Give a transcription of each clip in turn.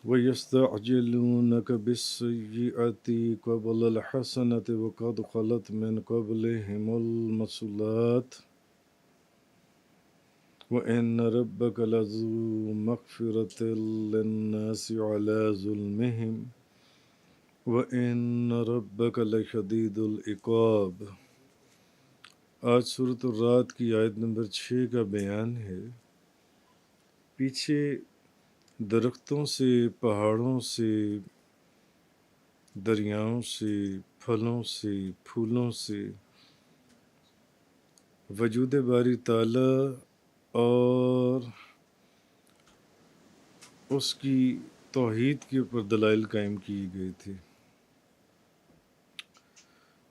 وَيَسْتَعْجِلُونَكَ بِالسَّيِّئَةِ قَبْلَ الْحَسَنَةِ وَقَدْ خَلَتْ مِنْ قَبْلِهِمُ الْمَثُلَاتُ وَإِنَّ رَبَّكَ لَذُو مَغْفِرَةٍ لِلنَّاسِ عَلَى ظُلْمِهِمْ وَإِنَّ رَبَّكَ لَشَدِيدُ الْعِقَابِ۔ آج سورۃ الرعد کی آیت نمبر 6 کا بیان ہے۔ پیچھے درختوں سے، پہاڑوں سے، دریاؤں سے، پھلوں سے، پھولوں سے وجود باری تعالیٰ اور اس کی توحید کے اوپر دلائل قائم کیے گئے تھے۔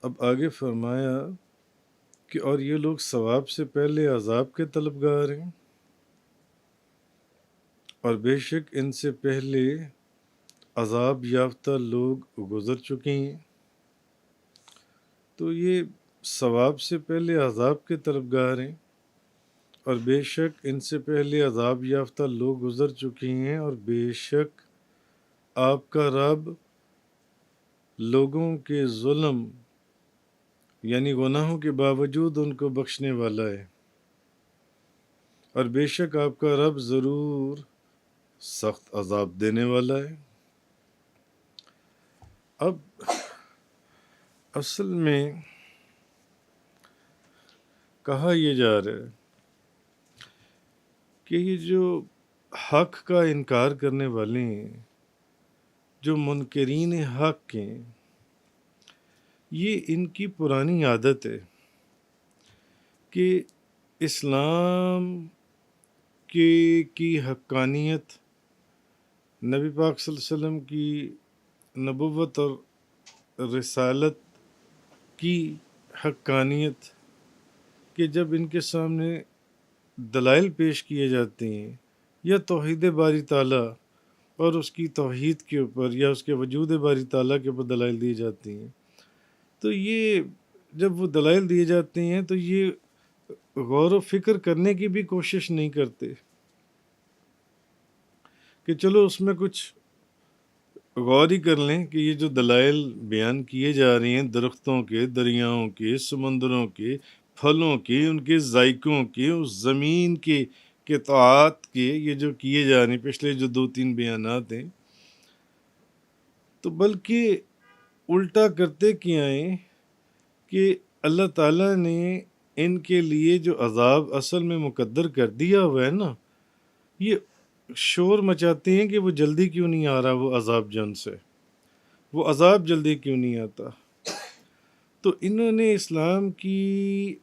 اب آگے فرمایا کہ اور یہ لوگ ثواب سے پہلے عذاب کے طلبگار ہیں، اور بے شک ان سے پہلے عذاب یافتہ لوگ گزر چکے ہیں۔ تو یہ ثواب سے پہلے عذاب کے طلبگار ہیں، اور بے شک ان سے پہلے عذاب یافتہ لوگ گزر چکے ہیں، اور بے شک آپ کا رب لوگوں کے ظلم یعنی گناہوں کے باوجود ان کو بخشنے والا ہے، اور بے شک آپ کا رب ضرور سخت عذاب دینے والا ہے۔ اب اصل میں کہا یہ جا رہا ہے کہ یہ جو حق کا انکار کرنے والے ہیں، جو منکرین حق ہیں، یہ ان کی پرانی عادت ہے کہ اسلام کی حقانیت، نبی پاک صلی اللہ علیہ وسلم کی نبوت اور رسالت کی حقانیت کہ جب ان کے سامنے دلائل پیش کیے جاتے ہیں یا توحید باری تعالیٰ اور اس کی توحید کے اوپر یا اس کے وجود باری تعالیٰ کے اوپر دلائل دیے جاتے ہیں، تو یہ جب وہ دلائل دیے جاتے ہیں تو یہ غور و فکر کرنے کی بھی کوشش نہیں کرتے کہ چلو اس میں کچھ غور ہی کر لیں کہ یہ جو دلائل بیان کیے جا رہے ہیں درختوں کے، دریاؤں کے، سمندروں کے، پھلوں کے، ان کے ذائقوں کے، اس زمین کے قطعات کے، یہ جو کیے جا رہے ہیں پچھلے جو 2-3 بیانات ہیں، تو بلکہ الٹا کرتے کیا ہیں کہ اللہ تعالیٰ نے ان کے لیے جو عذاب اصل میں مقدر کر دیا ہوا ہے نا، یہ شور مچاتے ہیں کہ وہ جلدی کیوں نہیں آ رہا، وہ عذاب جن سے وہ عذاب جلدی کیوں نہیں آتا۔ تو انہوں نے اسلام کی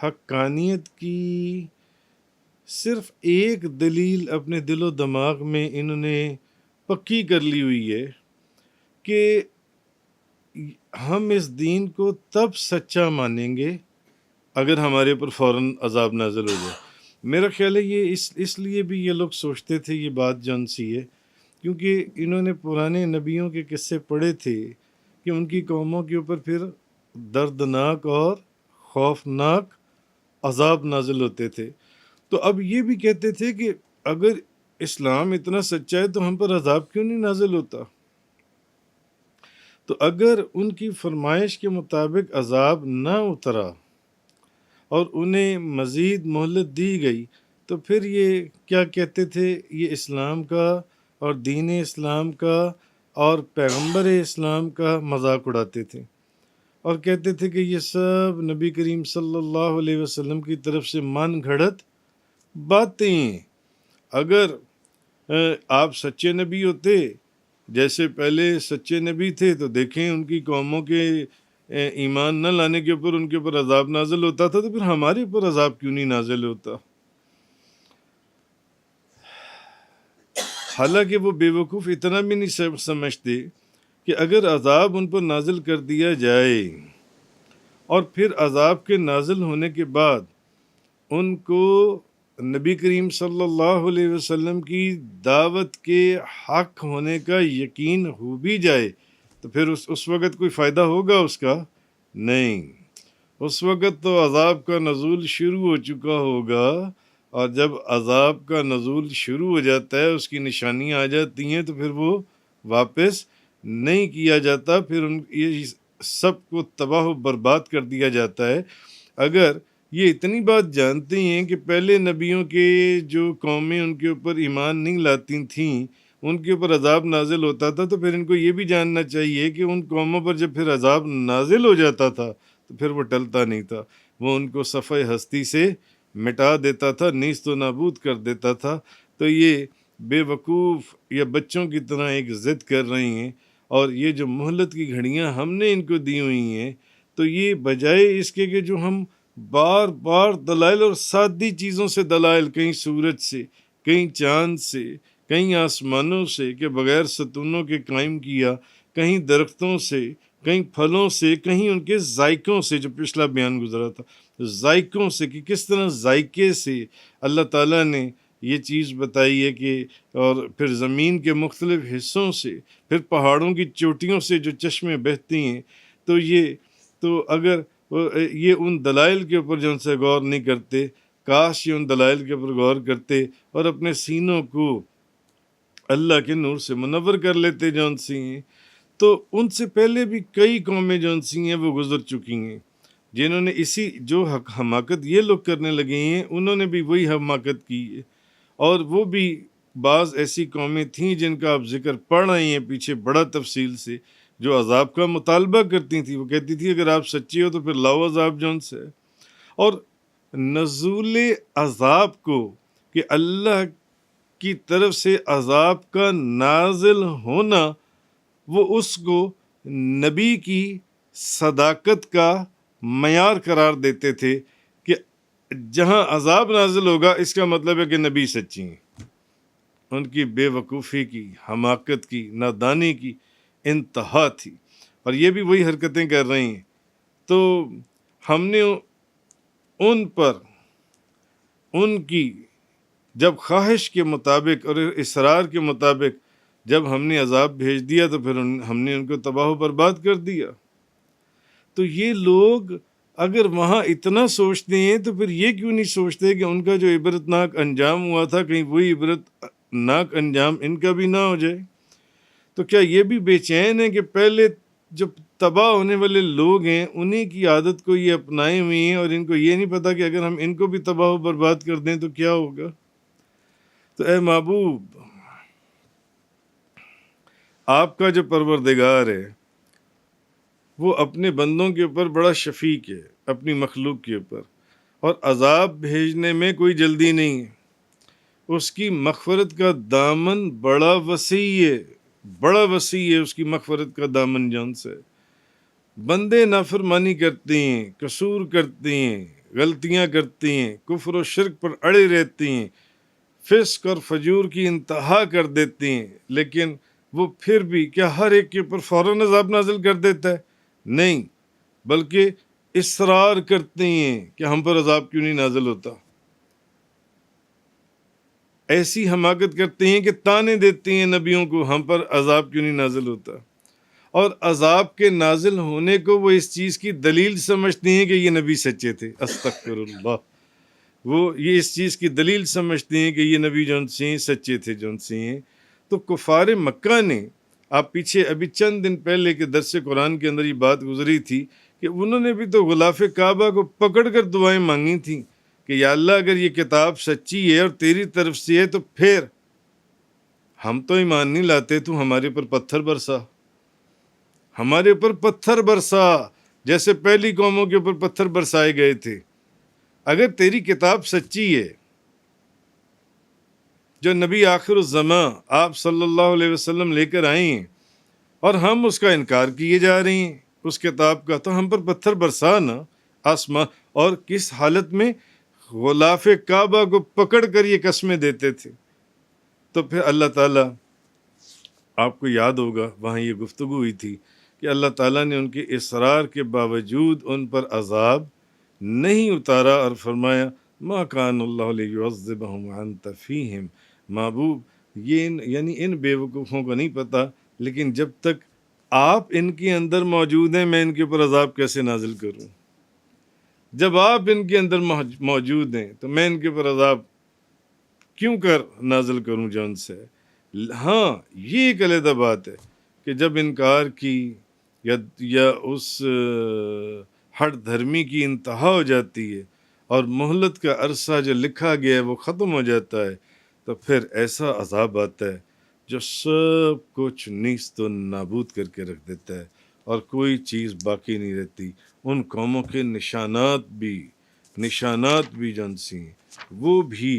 حقانیت کی صرف ایک دلیل اپنے دل و دماغ میں انہوں نے پکی کر لی ہوئی ہے کہ ہم اس دین کو تب سچا مانیں گے اگر ہمارے اوپر فوراً عذاب نازل ہو جائے۔ میرا خیال ہے یہ اس لیے بھی یہ لوگ سوچتے تھے یہ بات جان سی ہے کیونکہ انہوں نے پرانے نبیوں کے قصے پڑھے تھے کہ ان کی قوموں کے اوپر پھر دردناک اور خوفناک عذاب نازل ہوتے تھے۔ تو اب یہ بھی کہتے تھے کہ اگر اسلام اتنا سچا ہے تو ہم پر عذاب کیوں نہیں نازل ہوتا؟ تو اگر ان کی فرمائش کے مطابق عذاب نہ اترا اور انہیں مزید مہلت دی گئی تو پھر یہ کیا کہتے تھے، یہ اسلام کا اور دین اسلام کا اور پیغمبر اسلام کا مذاق اڑاتے تھے اور کہتے تھے کہ یہ سب نبی کریم صلی اللہ علیہ وسلم کی طرف سے من گھڑت باتیں ہیں۔ اگر آپ سچے نبی ہوتے جیسے پہلے سچے نبی تھے تو دیکھیں ان کی قوموں کے ایمان نہ لانے کے اوپر ان کے اوپر عذاب نازل ہوتا تھا، تو پھر ہمارے اوپر عذاب کیوں نہیں نازل ہوتا؟ حالانکہ وہ بے وقوف اتنا بھی نہیں سمجھتے کہ اگر عذاب ان پر نازل کر دیا جائے اور پھر عذاب کے نازل ہونے کے بعد ان کو نبی کریم صلی اللہ علیہ وسلم کی دعوت کے حق ہونے کا یقین ہو بھی جائے تو پھر اس وقت کوئی فائدہ ہوگا اس کا؟ نہیں، اس وقت تو عذاب کا نزول شروع ہو چکا ہوگا اور جب عذاب کا نزول شروع ہو جاتا ہے، اس کی نشانیاں آ جاتی ہیں، تو پھر وہ واپس نہیں کیا جاتا، پھر یہ سب کو تباہ و برباد کر دیا جاتا ہے۔ اگر یہ اتنی بات جانتے ہیں کہ پہلے نبیوں کے جو قومیں ان کے اوپر ایمان نہیں لاتی تھیں، ان کے اوپر عذاب نازل ہوتا تھا، تو پھر ان کو یہ بھی جاننا چاہیے کہ ان قوموں پر جب پھر عذاب نازل ہو جاتا تھا تو پھر وہ ٹلتا نہیں تھا، وہ ان کو صفحہ ہستی سے مٹا دیتا تھا، نیست و نابود کر دیتا تھا۔ تو یہ بے وقوف یا بچوں کی طرح ایک ضد کر رہی ہیں، اور یہ جو مہلت کی گھڑیاں ہم نے ان کو دی ہوئی ہیں، تو یہ بجائے اس کے کہ جو ہم بار بار دلائل اور سادی چیزوں سے دلائل، کہیں سورج سے، کہیں چاند سے، کہیں آسمانوں سے کہ بغیر ستونوں کے قائم کیا، کہیں درختوں سے، کہیں پھلوں سے، کہیں ان کے ذائقوں سے، جو پچھلا بیان گزرا تھا، ذائقوں سے کہ کس طرح ذائقے سے اللہ تعالیٰ نے یہ چیز بتائی ہے کہ، اور پھر زمین کے مختلف حصوں سے، پھر پہاڑوں کی چوٹیوں سے جو چشمے بہتی ہیں، تو اگر یہ ان دلائل کے اوپر جو ان سے غور نہیں کرتے، کاش یہ ان دلائل کے اوپر غور کرتے اور اپنے سینوں کو اللہ کے نور سے منور کر لیتے جو ان سی ہیں۔ تو ان سے پہلے بھی کئی قومیں جو ان سی ہیں وہ گزر چکی ہیں، جنہوں نے اسی جو حماقت یہ لوگ کرنے لگے ہیں، انہوں نے بھی وہی حماقت کی ہے، اور وہ بھی بعض ایسی قومیں تھیں جن کا آپ ذکر پڑھ رہے ہیں پیچھے بڑا تفصیل سے، جو عذاب کا مطالبہ کرتی تھیں۔ وہ کہتی تھی اگر آپ سچی ہو تو پھر لاؤ عذاب جو ان سے ہے۔ اور نزول عذاب کو، کہ اللہ کی طرف سے عذاب کا نازل ہونا، وہ اس کو نبی کی صداقت کا معیار قرار دیتے تھے کہ جہاں عذاب نازل ہوگا اس کا مطلب ہے کہ نبی سچی ہیں۔ ان کی بے وقوفی کی، حماقت کی، نادانی کی انتہا تھی، اور یہ بھی وہی حرکتیں کر رہی ہیں۔ تو ہم نے ان پر ان کی جب خواہش کے مطابق اور اصرار کے مطابق جب ہم نے عذاب بھیج دیا، تو پھر ہم نے ان کو تباہ و برباد کر دیا۔ تو یہ لوگ اگر وہاں اتنا سوچتے ہیں تو پھر یہ کیوں نہیں سوچتے کہ ان کا جو عبرتناک انجام ہوا تھا، کہیں وہی عبرتناک انجام ان کا بھی نہ ہو جائے؟ تو کیا یہ بھی بے چین ہے کہ پہلے جو تباہ ہونے والے لوگ ہیں انہی کی عادت کو یہ اپنائے ہوئی ہیں، اور ان کو یہ نہیں پتا کہ اگر ہم ان کو بھی تباہ و برباد کر دیں تو کیا ہوگا؟ تو اے محبوب، آپ کا جو پروردگار ہے وہ اپنے بندوں کے اوپر بڑا شفیق ہے، اپنی مخلوق کے اوپر، اور عذاب بھیجنے میں کوئی جلدی نہیں ہے۔ اس کی مغفرت کا دامن بڑا وسیع ہے، بڑا وسیع ہے اس کی مغفرت کا دامن جان سے۔ بندے نافرمانی کرتے ہیں، قصور کرتے ہیں، غلطیاں کرتے ہیں، کفر و شرک پر اڑے رہتے ہیں، فسق اور فجور کی انتہا کر دیتے ہیں، لیکن وہ پھر بھی کیا ہر ایک کے اوپر فوراً عذاب نازل کر دیتا ہے؟ نہیں، بلکہ اصرار کرتے ہیں کہ ہم پر عذاب کیوں نہیں نازل ہوتا۔ ایسی حماقت کرتے ہیں کہ تانے دیتے ہیں نبیوں کو، ہم پر عذاب کیوں نہیں نازل ہوتا، اور عذاب کے نازل ہونے کو وہ اس چیز کی دلیل سمجھتے ہیں کہ یہ نبی سچے تھے۔ استغفر اللہ، وہ یہ اس چیز کی دلیل سمجھتے ہیں کہ یہ نبی جون سے ہیں سچے تھے جون سے ہیں۔ تو کفار مکہ نے، آپ پیچھے ابھی چند دن پہلے کے درس قرآن کے اندر یہ بات گزری تھی کہ انہوں نے بھی تو غلاف کعبہ کو پکڑ کر دعائیں مانگی تھیں کہ یا اللہ اگر یہ کتاب سچی ہے اور تیری طرف سے ہے تو پھر ہم تو ایمان نہیں لاتے، تو ہمارے اوپر پتھر برسا، ہمارے اوپر پتھر برسا جیسے پہلی قوموں کے اوپر پتھر برسائے گئے تھے۔ اگر تیری کتاب سچی ہے، جو نبی آخر الزمان آپ صلی اللہ علیہ وسلم لے کر آئے ہیں، اور ہم اس کا انکار کیے جا رہے ہیں اس کتاب کا، تو ہم پر پتھر برسا نا آسمان۔ اور کس حالت میں؟ غلاف کعبہ کو پکڑ کر یہ قسمیں دیتے تھے۔ تو پھر اللہ تعالیٰ، آپ کو یاد ہوگا وہاں یہ گفتگو ہوئی تھی کہ اللہ تعالیٰ نے ان کے اصرار کے باوجود ان پر عذاب نہیں اتارا، اور فرمایا ما کان اللہ لیعذبہم وانت فیہم۔ محبوب، یعنی ان بے وقوفوں کو نہیں پتا، لیکن جب تک آپ ان کے اندر موجود ہیں میں ان کے اوپر عذاب کیسے نازل کروں؟ جب آپ ان کے اندر موجود ہیں تو میں ان کے اوپر عذاب کیوں کر نازل کروں جون سے؟ ہاں یہ ایک علیحدہ بات ہے کہ جب انکار کی یا اس ہٹ دھرمی کی انتہا ہو جاتی ہے اور مہلت کا عرصہ جو لکھا گیا ہے وہ ختم ہو جاتا ہے، تو پھر ایسا عذاب آتا ہے جو سب کچھ نیست و نابود کر کے رکھ دیتا ہے اور کوئی چیز باقی نہیں رہتی۔ ان قوموں کے نشانات بھی جن سی وہ بھی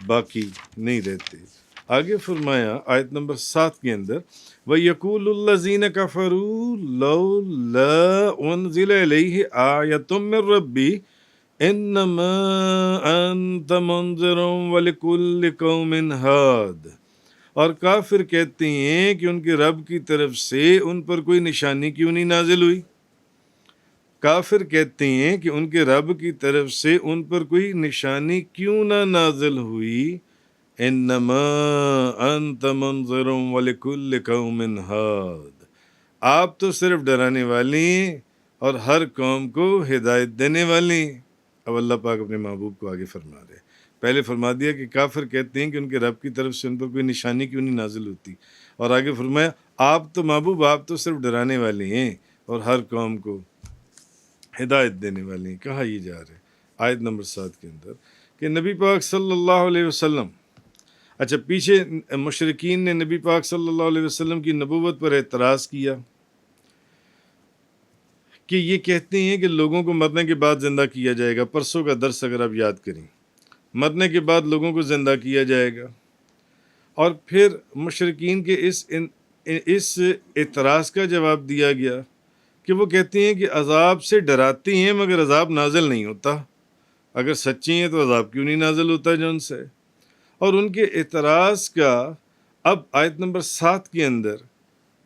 باقی نہیں رہتے۔ آگے فرمایا آیت نمبر 7 کے اندر وَيَقُولُ الَّذِينَ كَفَرُوا لَوْلَا أُنزِلَ إِلَيْهِ آيَةٌ مِّن رَّبِّهِ إِنَّمَا أَنتَ مُنذِرٌ وَلِكُلِّ قَوْمٍ هَادٍ۔ اور کافر کہتے ہیں کہ ان کے رب کی طرف سے ان پر کوئی نشانی کیوں نہیں نازل ہوئی؟ کافر کہتے ہیں کہ ان کے رب کی طرف سے ان پر کوئی نشانی کیوں نہ نازل ہوئی؟ انما انت منذر ولکل قوم ہاد، آپ تو صرف ڈرانے والے ہیں اور ہر قوم کو ہدایت دینے والے ہیں۔ اب اللہ پاک اپنے محبوب کو آگے فرما رہے ہیں۔ پہلے فرما دیا کہ کافر کہتے ہیں کہ ان کے رب کی طرف سے ان پر کوئی نشانی کیوں نہیں نازل ہوتی، اور آگے فرمایا آپ تو محبوب آپ تو صرف ڈرانے والے ہیں اور ہر قوم کو ہدایت دینے والے ہیں۔ کہا یہ جا رہا ہے آیت نمبر 7 کے اندر کہ نبی پاک صلی اللہ علیہ وسلم، اچھا پیچھے مشرکین نے نبی پاک صلی اللہ علیہ وسلم کی نبوت پر اعتراض کیا کہ یہ کہتے ہیں کہ لوگوں کو مرنے کے بعد زندہ کیا جائے گا۔ پرسوں کا درس اگر آپ یاد کریں، مرنے کے بعد لوگوں کو زندہ کیا جائے گا، اور پھر مشرکین کے اس اعتراض کا جواب دیا گیا کہ وہ کہتے ہیں کہ عذاب سے ڈراتے ہیں مگر عذاب نازل نہیں ہوتا، اگر سچے ہیں تو عذاب کیوں نہیں نازل ہوتا جن سے؟ اور ان کے اعتراض کا اب آیت نمبر 7 کے اندر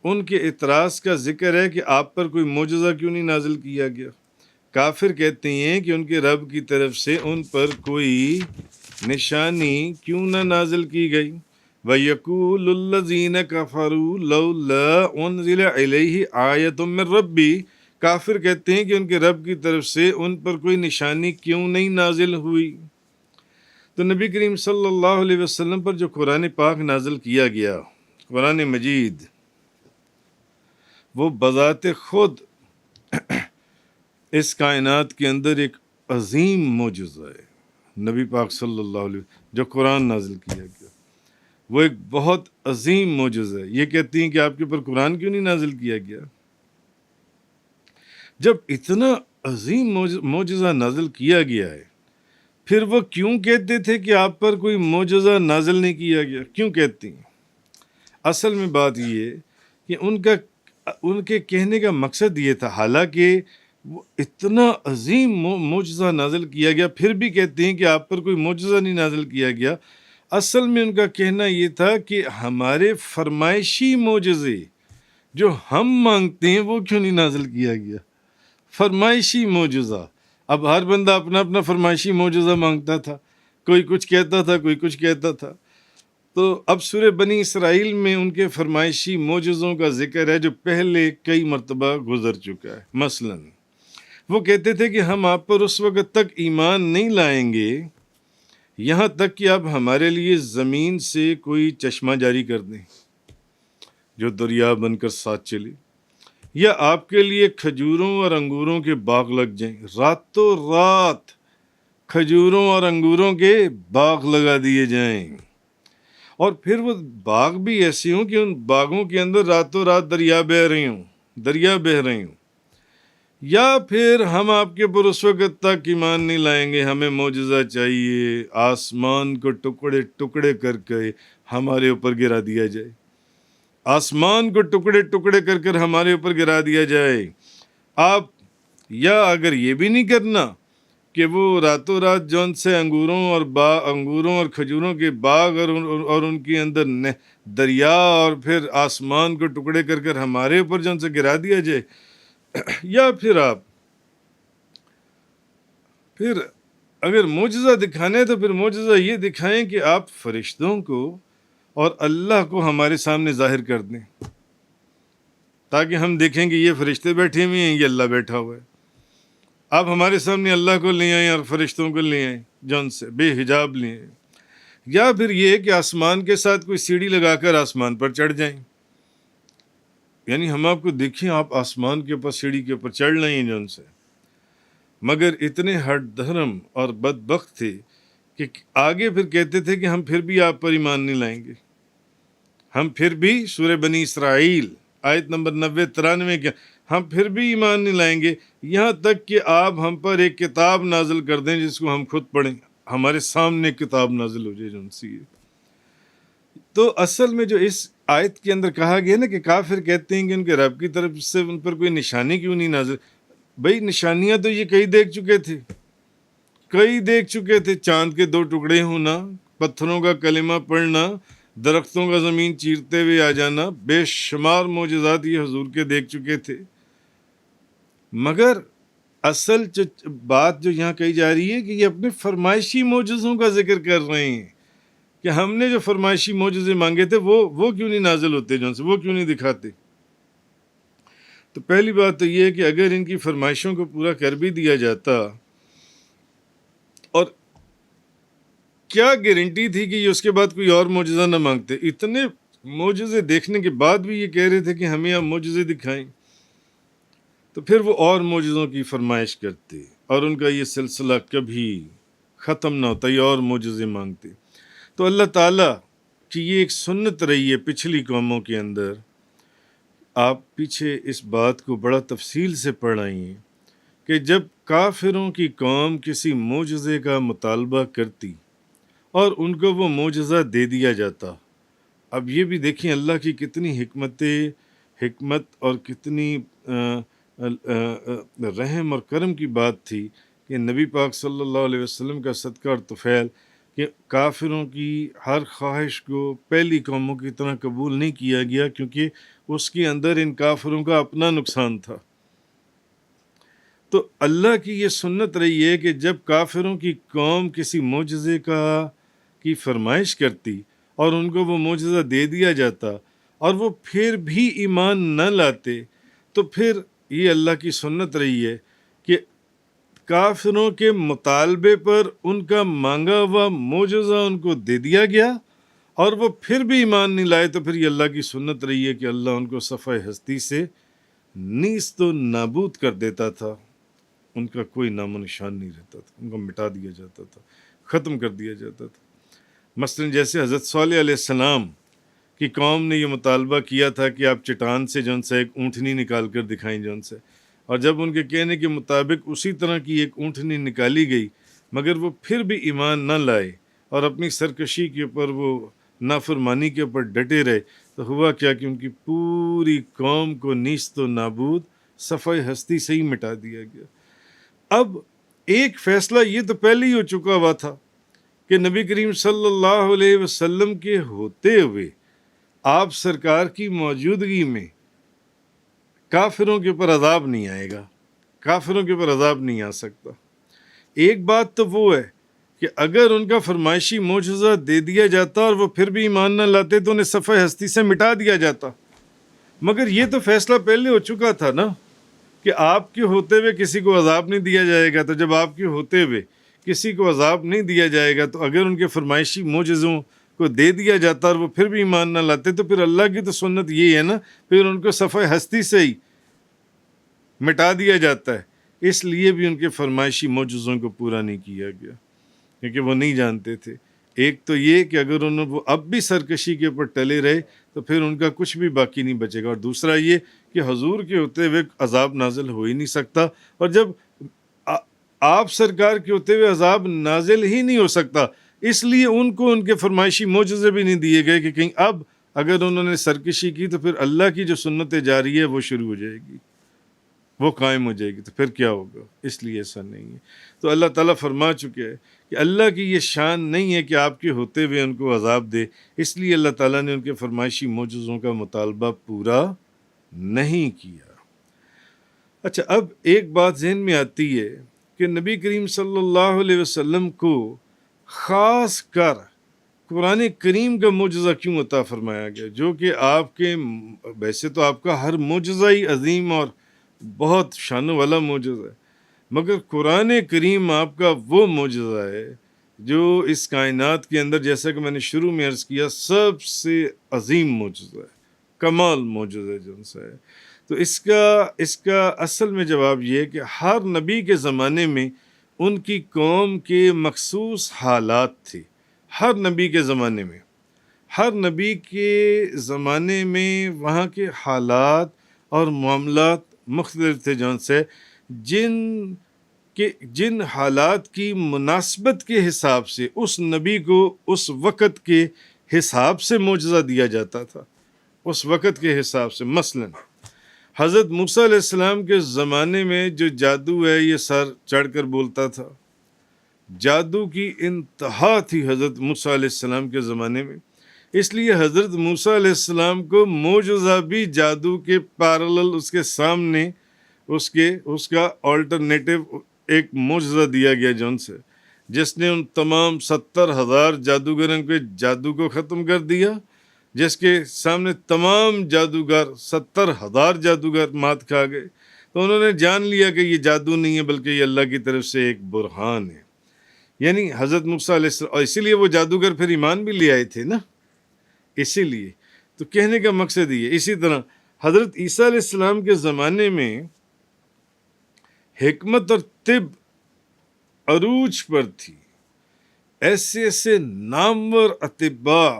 ان کے اعتراض کا ذکر ہے کہ آپ پر کوئی معجزہ کیوں نہیں نازل کیا گیا۔ کافر کہتے ہیں کہ ان کے رب کی طرف سے ان پر کوئی نشانی کیوں نہ نازل کی گئی۔ وَيَقُولُ الَّذِينَ كَفَرُوا لَوْلَا أُنزِلَ إِلَيْهِ آيَةٌ مِّن رَّبِّهِ، کافر کہتے ہیں کہ ان کے رب کی طرف سے ان پر کوئی نشانی کیوں نہیں نازل ہوئی۔ تو نبی کریم صلی اللہ علیہ وسلم پر جو قرآن پاک نازل کیا گیا، قرآن مجید، وہ بذات خود اس کائنات کے اندر ایک عظیم معجزہ ہے۔ نبی پاک صلی اللہ علیہ وسلم جو قرآن نازل کیا گیا وہ ایک بہت عظیم معجزہ ہے۔ یہ کہتی ہیں کہ آپ کے اوپر قرآن کیوں نہیں نازل کیا گیا؟ جب اتنا عظیم معجزہ نازل کیا گیا ہے، پھر وہ کیوں کہتے تھے کہ آپ پر کوئی معجزہ نازل نہیں کیا گیا؟ کیوں کہتی ہیں؟ اصل میں بات یہ ہے کہ ان کے کہنے کا مقصد یہ تھا، حالانکہ وہ اتنا عظیم معجزہ نازل کیا گیا پھر بھی کہتے ہیں کہ آپ پر کوئی معجزہ نہیں نازل کیا گیا۔ اصل میں ان کا کہنا یہ تھا کہ ہمارے فرمائشی معجزے جو ہم مانگتے ہیں وہ کیوں نہیں نازل کیا گیا؟ فرمائشی معجزہ، اب ہر بندہ اپنا اپنا فرمائشی معجزہ مانگتا تھا، کوئی کچھ کہتا تھا، کوئی کچھ کہتا تھا۔ تو اب سورہ بنی اسرائیل میں ان کے فرمائشی معجزوں کا ذکر ہے جو پہلے کئی مرتبہ گزر چکا ہے۔ مثلا وہ کہتے تھے کہ ہم آپ پر اس وقت تک ایمان نہیں لائیں گے یہاں تک کہ آپ ہمارے لیے زمین سے کوئی چشمہ جاری کر دیں جو دریا بن کر ساتھ چلے، یا آپ کے لیے کھجوروں اور انگوروں کے باغ لگ جائیں، راتوں رات کھجوروں اور انگوروں کے باغ لگا دیے جائیں، اور پھر وہ باغ بھی ایسے ہوں کہ ان باغوں کے اندر راتوں رات دریا بہہ رہے ہوں، یا پھر ہم آپ کے اوپر اس وقت تک ایمان نہیں لائیں گے، ہمیں معجزہ چاہیے، آسمان کو ٹکڑے ٹکڑے کر کے ہمارے اوپر گرا دیا جائے، آسمان کو ٹکڑے ٹکڑے کر کر ہمارے اوپر گرا دیا جائے۔ آپ یا اگر یہ بھی نہیں کرنا کہ وہ راتوں رات جون سے انگوروں اور کھجوروں کے باغ اور ان کے اندر دریا اور پھر آسمان کو ٹکڑے کر کر ہمارے اوپر جون سے گرا دیا جائے، یا پھر اگر معجزہ دکھانا ہے تو پھر معجزہ یہ دکھائیں کہ آپ فرشتوں کو اور اللہ کو ہمارے سامنے ظاہر کر دیں تاکہ ہم دیکھیں کہ یہ فرشتے بیٹھے ہوئے ہیں، یہ اللہ بیٹھا ہوا ہے۔ آپ ہمارے سامنے اللہ کو لے آئیں اور فرشتوں کو لے آئیں، جون سے بے حجاب لے آئیں۔ یا پھر یہ کہ آسمان کے ساتھ کوئی سیڑھی لگا کر آسمان پر چڑھ جائیں، یعنی ہم آپ کو دیکھیں آپ آسمان کے اوپر سیڑھی کے اوپر چڑھ لیں جو ان سے، مگر اتنے ہٹ دھرم اور بدبخت تھے کہ آگے پھر کہتے تھے کہ ہم پھر بھی آپ پر ایمان نہیں لائیں گے، ہم پھر بھی، سورہ بنی اسرائیل آیت نمبر 90-93 کے، ہم پھر بھی ایمان نہیں لائیں گے یہاں تک کہ آپ ہم پر ایک کتاب نازل کر دیں جس کو ہم خود پڑھیں، ہمارے سامنے کتاب نازل ہو جائے جو ان سے۔ تو اصل میں جو اس آیت کے اندر کہا گیا نا کہ کافر کہتے ہیں کہ ان کے رب کی طرف سے ان پر کوئی نشانی کیوں نہیں نازل، بھئی نشانیاں تو یہ کئی دیکھ چکے تھے، چاند کے 2 ٹکڑے ہونا، پتھروں کا کلمہ پڑھنا، درختوں کا زمین چیرتے ہوئے آ جانا، بے شمار معجزات یہ حضور کے دیکھ چکے تھے، مگر اصل بات جو یہاں کہی جا رہی ہے کہ یہ اپنے فرمائشی معجزوں کا ذکر کر رہے ہیں کہ ہم نے جو فرمائشی معجزے مانگے تھے وہ کیوں نہیں نازل ہوتے، جو سے وہ کیوں نہیں دکھاتے۔ تو پہلی بات تو یہ ہے کہ اگر ان کی فرمائشوں کو پورا کر بھی دیا جاتا، اور کیا گارنٹی تھی کہ یہ اس کے بعد کوئی اور معجزہ نہ مانگتے، اتنے معجزے دیکھنے کے بعد بھی یہ کہہ رہے تھے کہ ہمیں آپ معجزے دکھائیں، تو پھر وہ اور معجزوں کی فرمائش کرتے اور ان کا یہ سلسلہ کبھی ختم نہ ہوتا، یہ اور معجزے مانگتے۔ تو اللہ تعالیٰ کی یہ ایک سنت رہی ہے پچھلی قوموں کے اندر، آپ پیچھے اس بات کو بڑا تفصیل سے پڑھ آئی ہیں کہ جب کافروں کی قوم کسی معجزے کا مطالبہ کرتی اور ان کو وہ معجزہ دے دیا جاتا، اب یہ بھی دیکھیں اللہ کی کتنی حکمت اور کتنی رحم اور کرم کی بات تھی کہ نبی پاک صلی اللہ علیہ وسلم کا صدقہ اور طفیل کہ کافروں کی ہر خواہش کو پہلی قوموں کی طرح قبول نہیں کیا گیا، کیونکہ اس کے اندر ان کافروں کا اپنا نقصان تھا۔ تو اللہ کی یہ سنت رہی ہے کہ جب کافروں کی قوم کسی معجزے کی فرمائش کرتی اور ان کو وہ معجزہ دے دیا جاتا اور وہ پھر بھی ایمان نہ لاتے، تو پھر یہ اللہ کی سنت رہی ہے کہ کافروں کے مطالبے پر ان کا مانگا ہوا معجزہ ان کو دے دیا گیا اور وہ پھر بھی ایمان نہیں لائے، تو پھر یہ اللہ کی سنت رہی ہے کہ اللہ ان کو صفحہ ہستی سے نیست و نابود کر دیتا تھا، ان کا کوئی نام و نشان نہیں رہتا تھا، ان کو مٹا دیا جاتا تھا، ختم کر دیا جاتا تھا۔ مثلا جیسے حضرت صالح علیہ السلام کی قوم نے یہ مطالبہ کیا تھا کہ آپ چٹان سے جو ان سے ایک اونٹنی نکال کر دکھائیں جو ان سے، اور جب ان کے کہنے کے مطابق اسی طرح کی ایک اونٹنی نکالی گئی، مگر وہ پھر بھی ایمان نہ لائے اور اپنی سرکشی کے اوپر، وہ نافرمانی کے اوپر ڈٹے رہے، تو ہوا کیا کہ ان کی پوری قوم کو نیست و نابود صفحہ ہستی سے ہی مٹا دیا گیا۔ اب ایک فیصلہ یہ تو پہلے ہی ہو چکا ہوا تھا کہ نبی کریم صلی اللہ علیہ وسلم کے ہوتے ہوئے آپ سرکار کی موجودگی میں کافروں کے اوپر عذاب نہیں آئے گا، کافروں کے اوپر عذاب نہیں آ سکتا۔ ایک بات تو وہ ہے کہ اگر ان کا فرمائشی معجزہ دے دیا جاتا اور وہ پھر بھی ایمان نہ لاتے تو انہیں صفحہ ہستی سے مٹا دیا جاتا، مگر یہ تو فیصلہ پہلے ہو چکا تھا نا کہ آپ کے ہوتے ہوئے کسی کو عذاب نہیں دیا جائے گا۔ تو جب آپ کے ہوتے ہوئے کسی کو عذاب نہیں دیا جائے گا، تو اگر ان کے فرمائشی معجزوں کو دے دیا جاتا اور وہ پھر بھی ایمان نہ لاتے، تو پھر اللہ کی تو سنت یہ ہے نا، پھر ان کو صفحہ ہستی سے ہی مٹا دیا جاتا ہے۔ اس لیے بھی ان کے فرمائشی معجزوں کو پورا نہیں کیا گیا، کیونکہ وہ نہیں جانتے تھے۔ ایک تو یہ کہ اگر وہ اب بھی سرکشی کے اوپر ٹلے رہے تو پھر ان کا کچھ بھی باقی نہیں بچے گا، اور دوسرا یہ کہ حضور کے ہوتے ہوئے عذاب نازل ہو ہی نہیں سکتا، اور جب آپ سرکار کے ہوتے ہوئے عذاب نازل ہی نہیں ہو سکتا، اس لیے ان کو ان کے فرمائشی معجزے بھی نہیں دیے گئے کہ کہیں اب اگر انہوں نے سرکشی کی تو پھر اللہ کی جو سنت جاری ہے وہ شروع ہو جائے گی، وہ قائم ہو جائے گی، تو پھر کیا ہوگا۔ اس لیے ایسا نہیں ہے۔ تو اللہ تعالیٰ فرما چکے ہیں کہ اللہ کی یہ شان نہیں ہے کہ آپ کے ہوتے ہوئے ان کو عذاب دے، اس لیے اللہ تعالیٰ نے ان کے فرمائشی معجزوں کا مطالبہ پورا نہیں کیا۔ اچھا، اب ایک بات ذہن میں آتی ہے کہ نبی کریم صلی اللہ علیہ وسلم کو خاص کر قرآن کریم کا معجزہ کیوں عطا فرمایا گیا، جو کہ آپ کے، ویسے تو آپ کا ہر معجزہ ہی عظیم اور بہت شان والا معجزہ ہے، مگر قرآن کریم آپ کا وہ معجزہ ہے جو اس کائنات کے اندر، جیسا کہ میں نے شروع میں عرض کیا، سب سے عظیم معجزہ ہے، کمال معجزہ جو ان سے ہے. تو اس کا اصل میں جواب یہ ہے کہ ہر نبی کے زمانے میں ان کی قوم کے مخصوص حالات تھے. ہر نبی کے زمانے میں، ہر نبی کے زمانے میں وہاں کے حالات اور معاملات مختلف تھے جون سے، جن حالات کی مناسبت کے حساب سے اس نبی کو اس وقت کے حساب سے معجزہ دیا جاتا تھا، اس وقت کے حساب سے. مثلا حضرت موسیٰ علیہ السلام کے زمانے میں جو جادو ہے یہ سر چڑھ کر بولتا تھا. جادو کی انتہا تھی حضرت موسیٰ علیہ السلام کے زمانے میں. اس لیے حضرت موسیٰ علیہ السلام کو معجزہ بھی جادو کے پیرالل اس کے سامنے اس کا آلٹرنیٹو ایک معجزہ دیا گیا جون سے، جس نے ان تمام 70,000 جادوگروں کے جادو کو ختم کر دیا، جس کے سامنے تمام جادوگر 70,000 جادوگر مات کھا گئے. تو انہوں نے جان لیا کہ یہ جادو نہیں ہے بلکہ یہ اللہ کی طرف سے ایک برہان ہے. یعنی حضرت موسیٰ علیہ السلام، اور اسی لیے وہ جادوگر پھر ایمان بھی لے آئے تھے نا. اسی لیے تو کہنے کا مقصد یہ. اسی طرح حضرت عیسیٰ علیہ السلام کے زمانے میں حکمت اور طب عروج پر تھی. ایسے نامور اطباء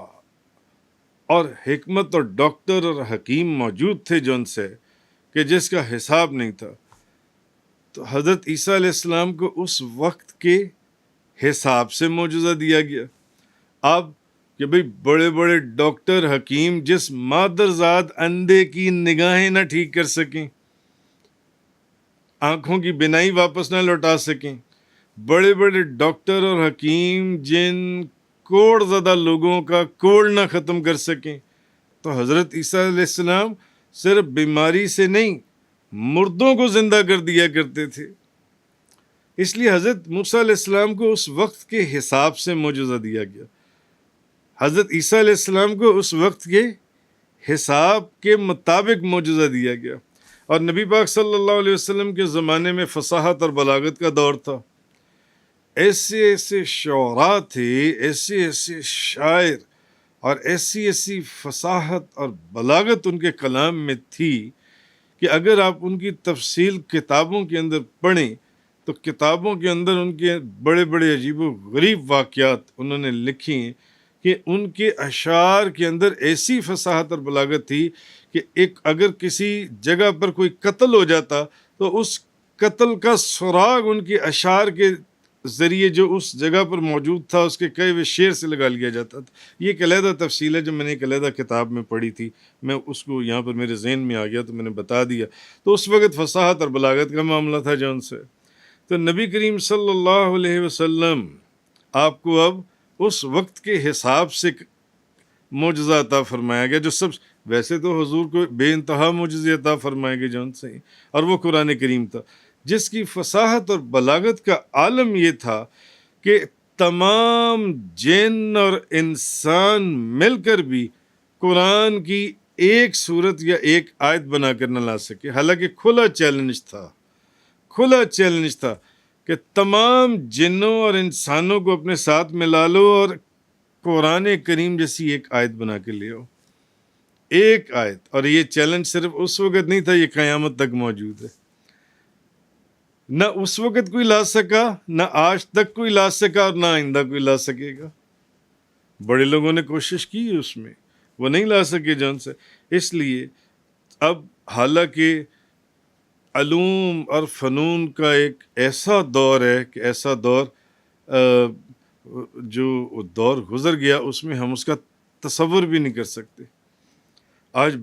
اور حکمت اور ڈاکٹر اور حکیم موجود تھے جو ان سے کہ جس کا حساب نہیں تھا. تو حضرت عیسیٰ علیہ السلام کو اس وقت کے حساب سے معجزہ دیا گیا. اب کہ بھئی بڑے بڑے ڈاکٹر حکیم جس مادرزاد اندھے کی نگاہیں نہ ٹھیک کر سکیں، آنکھوں کی بینائی واپس نہ لوٹا سکیں، بڑے بڑے ڈاکٹر اور حکیم جن کوڑ زدہ لوگوں کا کوڑ نہ ختم کر سکیں، تو حضرت عیسیٰ علیہ السلام صرف بیماری سے نہیں مردوں کو زندہ کر دیا کرتے تھے. اس لیے حضرت موسیٰ علیہ السلام کو اس وقت کے حساب سے معجزہ دیا گیا. حضرت عیسیٰ علیہ السلام کو اس وقت کے حساب کے مطابق معجزہ دیا گیا. اور نبی پاک صلی اللہ علیہ وسلم کے زمانے میں فصاحت اور بلاغت کا دور تھا. ایسے شعراء تھے، ایسے شاعر، اور ایسی فصاحت اور بلاغت ان کے کلام میں تھی کہ اگر آپ ان کی تفصیل کتابوں کے اندر پڑھیں تو کتابوں کے اندر ان کے بڑے بڑے عجیب و غریب واقعات انہوں نے لکھی ہیں کہ ان کے اشعار کے اندر ایسی فصاحت اور بلاغت تھی کہ اگر کسی جگہ پر کوئی قتل ہو جاتا تو اس قتل کا سراغ ان کے اشعار کے ذریعے جو اس جگہ پر موجود تھا اس کے کئی ہوئے شعر سے لگا لیا جاتا تھا. یہ ایک علیحدہ تفصیل ہے جو میں نے ایک علیحدہ کتاب میں پڑھی تھی، میں اس کو یہاں پر میرے ذہن میں آ گیا تو میں نے بتا دیا. تو اس وقت فصاحت اور بلاغت کا معاملہ تھا جو ان سے. تو نبی کریم صلی اللہ علیہ وسلم آپ کو اب اس وقت کے حساب سے معجزہ عطا فرمایا گیا، جو ویسے تو حضور کو بے انتہا معجزے عطا فرمائے گئے جو ان سے، اور وہ قرآن کریم تھا جس کی فصاحت اور بلاغت کا عالم یہ تھا کہ تمام جن اور انسان مل کر بھی قرآن کی ایک سورت یا ایک آیت بنا کر نہ لا سکے. حالانکہ کھلا چیلنج تھا کہ تمام جنوں اور انسانوں کو اپنے ساتھ ملا لو اور قرآن کریم جیسی ایک آیت بنا کے لے آؤ، ایک آیت. اور یہ چیلنج صرف اس وقت نہیں تھا، یہ قیامت تک موجود ہے. نہ اس وقت کوئی لا سکا، نہ آج تک کوئی لا سکا، اور نہ آئندہ کوئی لا سکے گا. بڑے لوگوں نے کوشش کی اس میں، وہ نہیں لا سکے جان سے. اس لیے اب حالانکہ علوم اور فنون کا ایک ایسا دور ہے کہ ایسا دور جو دور گزر گیا اس میں ہم اس کا تصور بھی نہیں کر سکتے. آج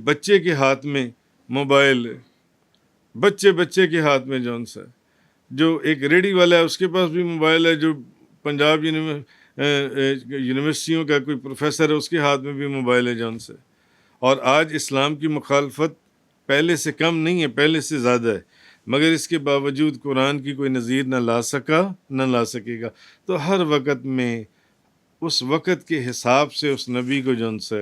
بچے کے ہاتھ میں موبائل ہے، بچے کے ہاتھ میں جون سا، جو ایک ریڈی والا ہے اس کے پاس بھی موبائل ہے، جو پنجاب یونیورسٹیوں کا کوئی پروفیسر ہے اس کے ہاتھ میں بھی موبائل ہے جون سے. اور آج اسلام کی مخالفت پہلے سے کم نہیں ہے، پہلے سے زیادہ ہے، مگر اس کے باوجود قرآن کی کوئی نظیر نہ لا سکا، نہ لا سکے گا. تو ہر وقت میں اس وقت کے حساب سے اس نبی کو جون سے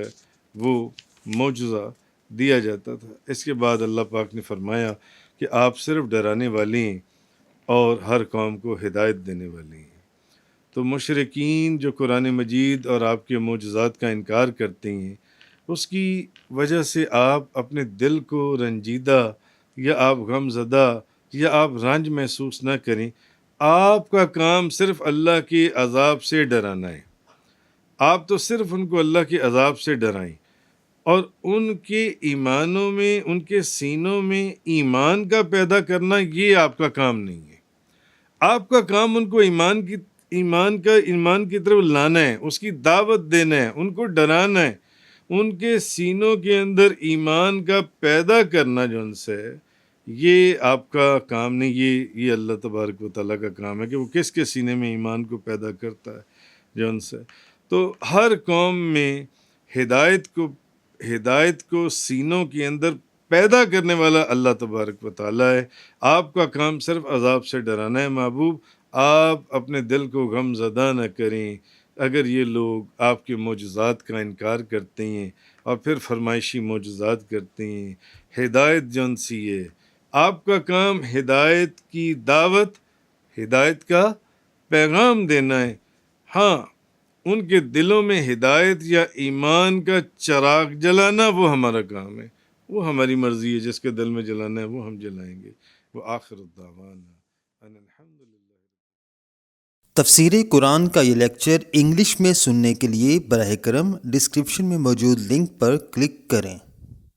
وہ معجزہ دیا جاتا تھا. اس کے بعد اللہ پاک نے فرمایا کہ آپ صرف ڈرانے والے ہیں اور ہر قوم کو ہدایت دینے والے ہیں. تو مشرکین جو قرآن مجید اور آپ کے معجزات کا انکار کرتے ہیں، اس کی وجہ سے آپ اپنے دل کو رنجیدہ یا آپ غم زدہ یا آپ رنج محسوس نہ کریں۔ آپ کا کام صرف اللہ کے عذاب سے ڈرانا ہے۔ آپ تو صرف ان کو اللہ کے عذاب سے ڈرائیں، اور ان کے ایمانوں میں، ان کے سینوں میں ایمان کا پیدا کرنا، یہ آپ کا کام نہیں ہے۔ آپ کا کام ان کو ایمان کی طرف لانا ہے، اس کی دعوت دینا ہے، ان کو ڈرانا ہے، ان کے سینوں کے اندر ایمان کا پیدا کرنا جو ان سے ہے، یہ آپ کا کام نہیں، یہ اللہ تبارک و تعالیٰ کا کام ہے کہ وہ کس کے سینے میں ایمان کو پیدا کرتا ہے جو ان سے۔ تو ہر قوم میں ہدایت کو سینوں کے اندر پیدا کرنے والا اللہ تبارک و تعالیٰ ہے۔ آپ کا کام صرف عذاب سے ڈرانا ہے۔ محبوب، آپ اپنے دل کو غم زدہ نہ کریں اگر یہ لوگ آپ کے معجزات کا انکار کرتے ہیں اور پھر فرمائشی معجزات کرتے ہیں۔ ہدایت جون سی ہے، آپ کا کام ہدایت کی دعوت، ہدایت کا پیغام دینا ہے۔ ہاں، ان کے دلوں میں ہدایت یا ایمان کا چراغ جلانا وہ ہمارا کام ہے، وہ ہماری مرضی ہے، جس کے دل میں جلانا ہے وہ ہم جلائیں گے۔ وہ آخر الدعوانا ان الحمدللہ۔ تفسیر قرآن کا یہ لیکچر انگلش میں سننے کے لیے براہ کرم ڈسکرپشن میں موجود لنک پر کلک کریں۔